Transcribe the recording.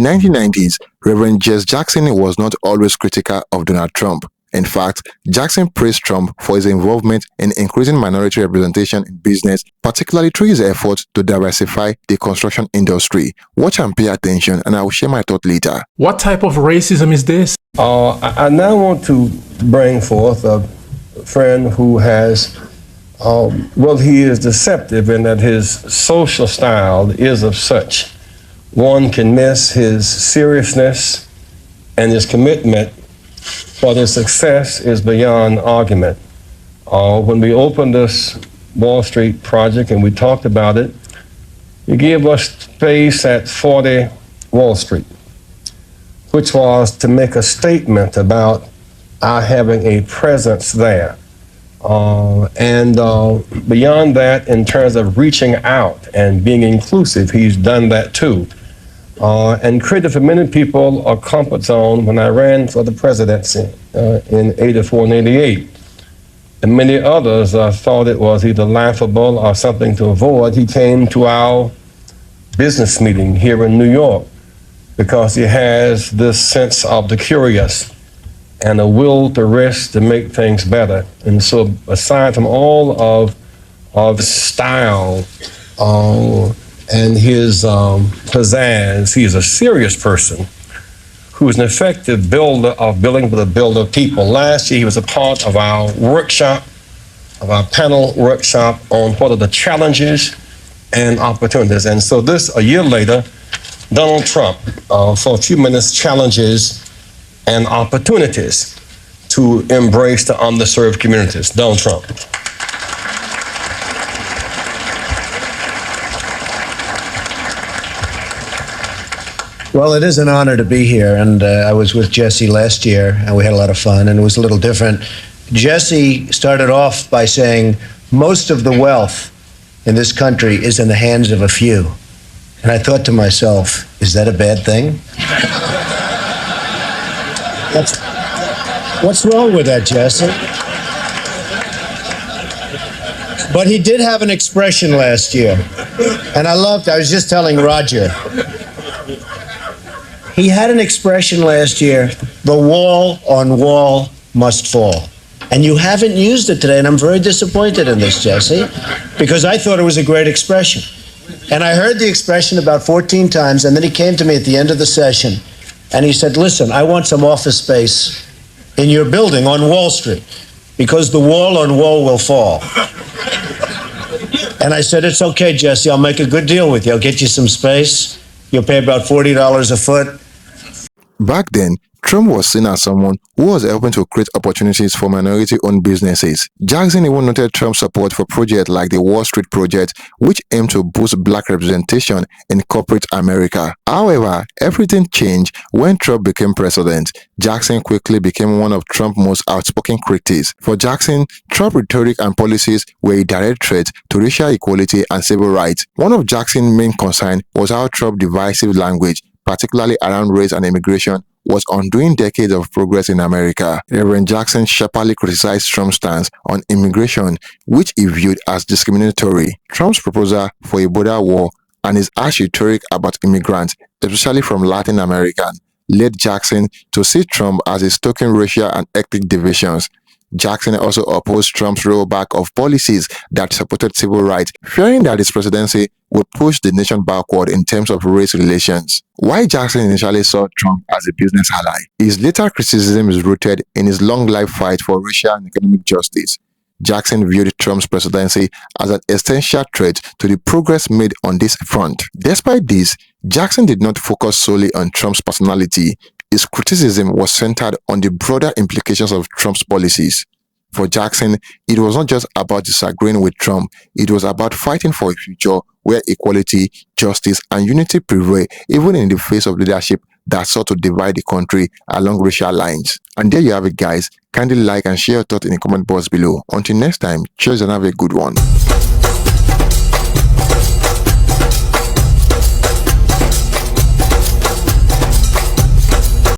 the 1990s, Reverend Jesse Jackson was not always critical of Donald Trump. In fact, Jackson praised Trump for his involvement in increasing minority representation in business, particularly through his efforts to diversify the construction industry. Watch and pay attention, and I will share my thought later. What type of racism is this? I now want to bring forth a friend who has, he is deceptive in that his social style is of such. One can miss his seriousness and his commitment, but his success is beyond argument. When we opened this Wall Street project and we talked about it, he gave us space at 40 Wall Street, which was to make a statement about our having a presence there. Beyond that, in terms of reaching out and being inclusive, he's done that too. And created for many people a comfort zone when I ran for the presidency in 84 and 88. And many others thought it was either laughable or something to avoid. He came to our business meeting here in New York because he has this sense of the curious and a will to risk to make things better. And so aside from all of style, and his pizzazz, he is a serious person who is an effective builder of building with a builder of people. Last year, he was a part of our workshop, of our panel workshop on what are the challenges and opportunities. And so a year later, Donald Trump, for a few minutes, challenges and opportunities to embrace the underserved communities. Donald Trump. Well, it is an honor to be here, and I was with Jesse last year, and we had a lot of fun, and it was a little different. Jesse started off by saying, most of the wealth in this country is in the hands of a few. And I thought to myself, is that a bad thing? What's wrong with that, Jesse? But he did have an expression last year, and I was just telling Roger, he had an expression last year, the wall on wall must fall. And you haven't used it today, and I'm very disappointed in this, Jesse, because I thought it was a great expression. And I heard the expression about 14 times, and then he came to me at the end of the session, and he said, listen, I want some office space in your building on Wall Street, because the wall on wall will fall. And I said, it's okay, Jesse, I'll make a good deal with you. I'll get you some space. You'll pay about $40 a foot. Back then, Trump was seen as someone who was helping to create opportunities for minority-owned businesses. Jackson even noted Trump's support for projects like the Wall Street Project, which aimed to boost black representation in corporate America. However, everything changed when Trump became president. Jackson quickly became one of Trump's most outspoken critics. For Jackson, Trump's rhetoric and policies were a direct threat to racial equality and civil rights. One of Jackson's main concerns was how Trump's divisive language, particularly around race and immigration, was undoing decades of progress in America. Reverend Jackson sharply criticized Trump's stance on immigration, which he viewed as discriminatory. Trump's proposal for a border wall and his harsh rhetoric about immigrants, especially from Latin America, led Jackson to see Trump as a stoking racial and ethnic divisions. Jackson also opposed Trump's rollback of policies that supported civil rights, fearing that his presidency would push the nation backward in terms of race relations. While Jackson initially saw Trump as a business ally, his later criticism is rooted in his long-life fight for racial and economic justice. Jackson viewed Trump's presidency as an essential threat to the progress made on this front. Despite this, Jackson did not focus solely on Trump's personality. His criticism was centered on the broader implications of Trump's policies. For Jackson, it was not just about disagreeing with Trump, it was about fighting for a future where equality, justice, and unity prevail, even in the face of leadership that sought to divide the country along racial lines. And there you have it, guys. Kindly like and share your thoughts in the comment box below. Until next time, cheers and have a good one.